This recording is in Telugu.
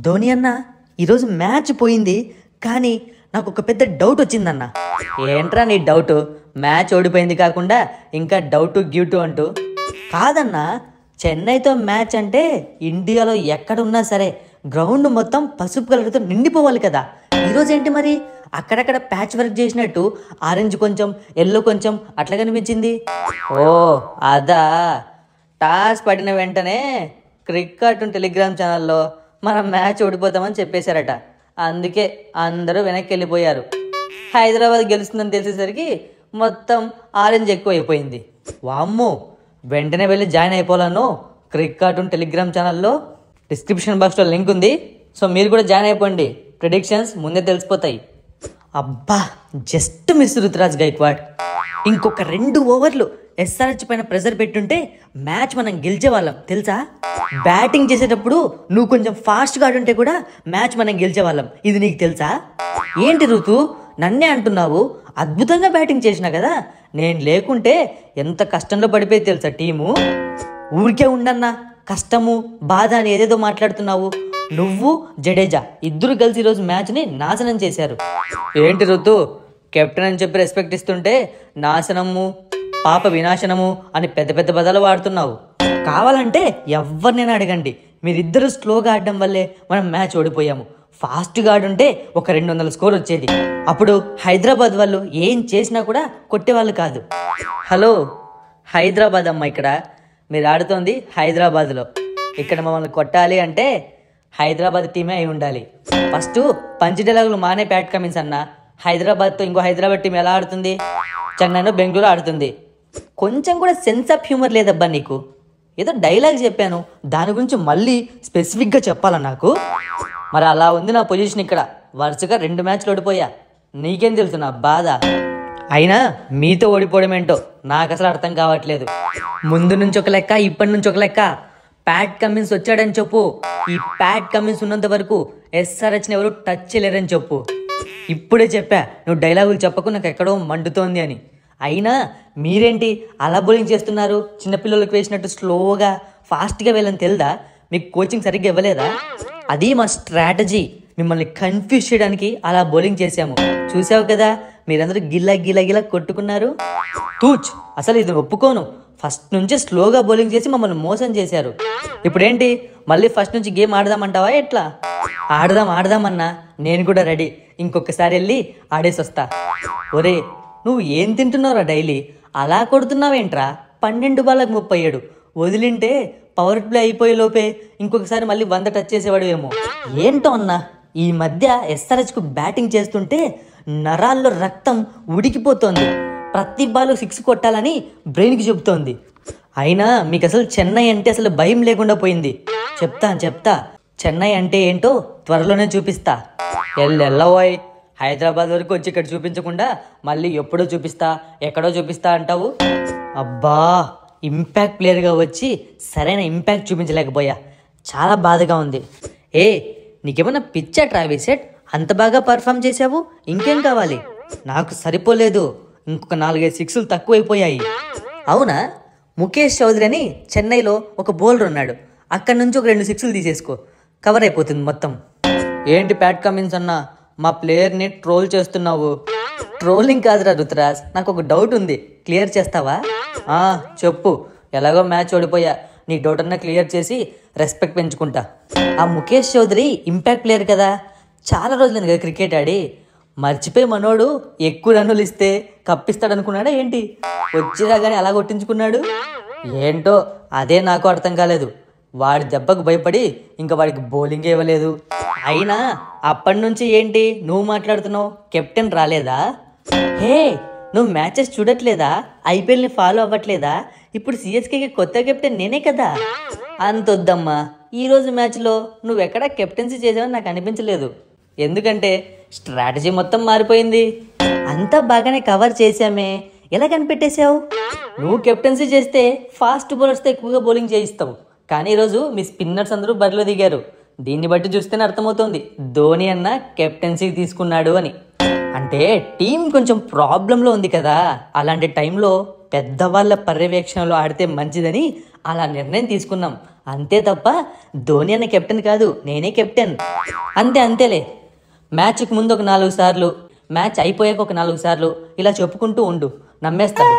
ధోని అన్న, ఈరోజు మ్యాచ్ పోయింది, కానీ నాకు ఒక పెద్ద డౌట్ వచ్చిందన్న. ఏంట్రా నీ డౌట్? మ్యాచ్ ఓడిపోయింది కాకుండా ఇంకా డౌట్ గివ్టు అంటూ. కాదన్నా, చెన్నైతో మ్యాచ్ అంటే ఇండియాలో ఎక్కడున్నా సరే గ్రౌండ్ మొత్తం పసుపు కలర్తో నిండిపోవాలి కదా. ఈరోజు ఏంటి మరి అక్కడక్కడ ప్యాచ్ వర్క్ చేసినట్టు ఆరెంజ్ కొంచెం, ఎల్లో కొంచెం అట్లా కనిపించింది. ఓ అదా, టాస్ పడిన వెంటనే క్రికెట్ టెలిగ్రామ్ ఛానల్లో మనం మ్యాచ్ ఓడిపోతామని చెప్పేశారట. అందుకే అందరూ వెనక్కి వెళ్ళిపోయారు. హైదరాబాద్ గెలుస్తుందని తెలిసేసరికి మొత్తం ఆరెంజ్ ఎక్కువ అయిపోయింది. వామ్మో, వెంటనే వెళ్ళి జాయిన్ అయిపోవాలను క్రికెట్ టెలిగ్రామ్ ఛానల్లో. డిస్క్రిప్షన్ బాక్స్లో లింక్ ఉంది, సో మీరు కూడా జాయిన్ అయిపోండి. ప్రెడిక్షన్స్ ముందే తెలిసిపోతాయి. అబ్బా, జస్ట్ మిస్ రుతురాజ్ గైక్వాడ్. ఇంకొక 2 ఓవర్లు ఎస్ఆర్హెచ్ పైన ప్రెజర్ పెట్టుంటే మ్యాచ్ మనం గెలిచేవాళ్ళం తెలుసా. బ్యాటింగ్ చేసేటప్పుడు నువ్వు కొంచెం ఫాస్ట్గా ఆడుంటే కూడా మ్యాచ్ మనం గెలిచేవాళ్ళం. ఇది నీకు తెలుసా? ఏంటి ఋతు, నన్నే అంటున్నావు? అద్భుతంగా బ్యాటింగ్ చేసినా కదా, నేను లేకుంటే ఎంత కష్టంలో పడిపోయి తెలుసా టీము. ఊరికే ఉండన్నా, కష్టము బాధ అని ఏదేదో మాట్లాడుతున్నావు. నువ్వు జడేజా ఇద్దరు కలిసి ఈరోజు మ్యాచ్ని నాశనం చేశారు. ఏంటి ఋతు, కెప్టెన్ అని చెప్పి రెస్పెక్ట్ ఇస్తుంటే నాశనము, పాప వినాశనము అని పెద్ద పెద్ద పదాలు వాడుతున్నావు. కావాలంటే ఎవరినైనా అడగండి, మీరిద్దరూ స్లోగా ఆడడం వల్లే మనం మ్యాచ్ ఓడిపోయాము. ఫాస్ట్గా ఆడుంటే ఒక 200 స్కోర్ వచ్చేది. అప్పుడు హైదరాబాద్ వాళ్ళు ఏం చేసినా కూడా కొట్టేవాళ్ళు కాదు. హలో, హైదరాబాద్ అమ్మ, ఇక్కడ మీరు ఆడుతోంది హైదరాబాద్లో. ఇక్కడ మమ్మల్ని కొట్టాలి అంటే హైదరాబాద్ టీమే అయి ఉండాలి. ఫస్ట్ పంచ్ డైలాగులు మానే ప్యాట్ కమిన్స్ అన్న. హైదరాబాద్తో ఇంకో హైదరాబాద్ టీం ఎలా ఆడుతుంది? చెన్నైలో బెంగళూరు ఆడుతుంది. కొంచెం కూడా సెన్స్ ఆఫ్ హ్యూమర్ లేదబ్బా నీకు. ఏదో డైలాగ్ చెప్పాను, దాని గురించి మళ్ళీ స్పెసిఫిక్గా చెప్పాలా నాకు? మరి అలా ఉంది నా పొజిషన్ ఇక్కడ. వరుసగా 2 మ్యాచ్లు ఓడిపోయా. నీకేం తెలుసు నా బాధ? అయినా మీతో ఓడిపోవడం ఏంటో నాకు అసలు అర్థం కావట్లేదు. ముందు నుంచి ఒక లెక్క, ఇప్పటి నుంచి ఒక లెక్క. ప్యాట్ కమిన్స్ వచ్చాడని చెప్పు. ఈ ప్యాట్ కమిన్స్ ఉన్నంత వరకు ఎస్ఆర్హెచ్ని ఎవరు టచ్ చేయలేరని చెప్పు. ఇప్పుడే చెప్పా, నువ్వు డైలాగులు చెప్పకు, నాకు ఎక్కడో మండుతోంది అని. అయినా మీరేంటి అలా బౌలింగ్ చేస్తున్నారు? చిన్నపిల్లలకు వేసినట్టు స్లోగా ఫాస్ట్గా వెళ్ళని తెలుదా? మీకు కోచింగ్ సరిగ్గా ఇవ్వలేదా? అది మా స్ట్రాటజీ. మిమ్మల్ని కన్ఫ్యూజ్ చేయడానికి అలా బౌలింగ్ చేశాము. చూసావు కదా, మీరందరూ గిల్ల కొట్టుకున్నారు. తూచ్, అసలు ఇది ఒప్పుకోను. ఫస్ట్ నుంచి స్లోగా బౌలింగ్ చేసి మమ్మల్ని మోసం చేశారు. ఇప్పుడేంటి మళ్ళీ ఫస్ట్ నుంచి గేమ్ ఆడదామంటావా ఎట్లా? ఆడదామన్నా, నేను కూడా రెడీ. ఇంకొకసారి వెళ్ళి ఆడేసి వస్తా. ఒరే, నువ్వు ఏం తింటున్నావురా డైలీ? అలా కొడుతున్నావేంట్రా? 12 బాళ్ళకు 37. వదిలింటే పవర్ ప్లే అయిపోయే లోపే ఇంకొకసారి మళ్ళీ 100 టచ్ చేసేవాడు ఏమో. ఏంటో అన్నా, ఈ మధ్య ఎస్ఆర్హెచ్కు బ్యాటింగ్ చేస్తుంటే నరాల్లో రక్తం ఉడికిపోతోంది. ప్రతి బాల్ 6 కొట్టాలని బ్రెయిన్కి చెబుతోంది. అయినా మీకు అసలు చెన్నై అంటే అసలు భయం లేకుండా పోయింది. చెప్తా, చెన్నై అంటే ఏంటో త్వరలోనే చూపిస్తా. ఎల్లవోయ్, హైదరాబాద్ వరకు వచ్చి ఇక్కడ చూపించకుండా మళ్ళీ ఎప్పుడో చూపిస్తా, ఎక్కడో చూపిస్తా అంటావు. అబ్బా, ఇంపాక్ట్ ప్లేయర్గా వచ్చి సరైన ఇంపాక్ట్ చూపించలేకపోయా. చాలా బాధగా ఉంది. నీకేమన్నా పిచ్చా ట్రావిస్ హెడ్? అంత బాగా పర్ఫామ్ చేసావు, ఇంకేం కావాలి? నాకు సరిపోలేదు, ఇంకొక 4-5 సిక్స్లు తక్కువైపోయాయి. అవునా? ముఖేష్ చౌదరి అని చెన్నైలో ఒక బౌలర్ ఉన్నాడు. అక్కడి నుంచి ఒక 2 సిక్స్లు తీసేసుకో, కవర్ అయిపోతుంది మొత్తం. ఏంటి ప్యాట్ కమిన్స్ అన్న, మా ప్లేయర్ని ట్రోల్ చేస్తున్నావు? ట్రోలింగ్ కాదురా రుతురాజ్, నాకు ఒక డౌట్ ఉంది, క్లియర్ చేస్తావా? చెప్పు. ఎలాగో మ్యాచ్ ఓడిపోయా, నీ డౌట్ అన్నా క్లియర్ చేసి రెస్పెక్ట్ పెంచుకుంటా. ఆ ముఖేష్ చౌదరి ఇంపాక్ట్ ప్లేయర్ కదా, చాలా రోజులైంది కదా క్రికెట్ ఆడి. మర్చిపోయి మనోడు ఎక్కువ రన్నులు ఇస్తే కప్పిస్తాడు అనుకున్నాడా ఏంటి? వచ్చినా కానీ అలా కొట్టించుకున్నాడు. ఏంటో అదే నాకు అర్థం కాలేదు. వాడి దెబ్బకు భయపడి ఇంకా వాడికి బౌలింగే ఇవ్వలేదు. అయినా అప్పటి నుంచి ఏంటి నువ్వు మాట్లాడుతున్నావు? కెప్టెన్ రాలేదా? నువ్వు మ్యాచెస్ చూడట్లేదా? ఐపీఎల్ని ఫాలో అవ్వట్లేదా? ఇప్పుడు సిఎస్కేకి కొత్త కెప్టెన్ నేనే కదా. అంతొద్దమ్మా, ఈరోజు మ్యాచ్లో నువ్వెక్కడా కెప్టెన్సీ చేసావని నాకు అనిపించలేదు. ఎందుకంటే స్ట్రాటజీ మొత్తం మారిపోయింది. అంతా బాగానే కవర్ చేశామే, ఎలా కనిపెట్టేశావు? నువ్వు కెప్టెన్సీ చేస్తే ఫాస్ట్ బౌలర్స్తో ఎక్కువగా బౌలింగ్ చేయిస్తావు, కానీ ఈరోజు మీ స్పిన్నర్స్ అందరూ బరిలో దిగారు. దీన్ని బట్టి చూస్తేనే అర్థమవుతోంది ధోని అన్న కెప్టెన్సీ తీసుకున్నాడు అని. అంటే టీం కొంచెం ప్రాబ్లంలో ఉంది కదా, అలాంటి టైంలో పెద్దవాళ్ళ పర్యవేక్షణలో ఆడితే మంచిదని అలా నిర్ణయం తీసుకున్నాం. అంతే తప్ప ధోని అన్న కెప్టెన్ కాదు, నేనే కెప్టెన్. అంతేలే. మ్యాచ్కి ముందు ఒక 4 సార్లు, మ్యాచ్ అయిపోయాక ఒక 4 సార్లు ఇలా చెప్పుకుంటూ ఉండు, నమ్మేస్తాను.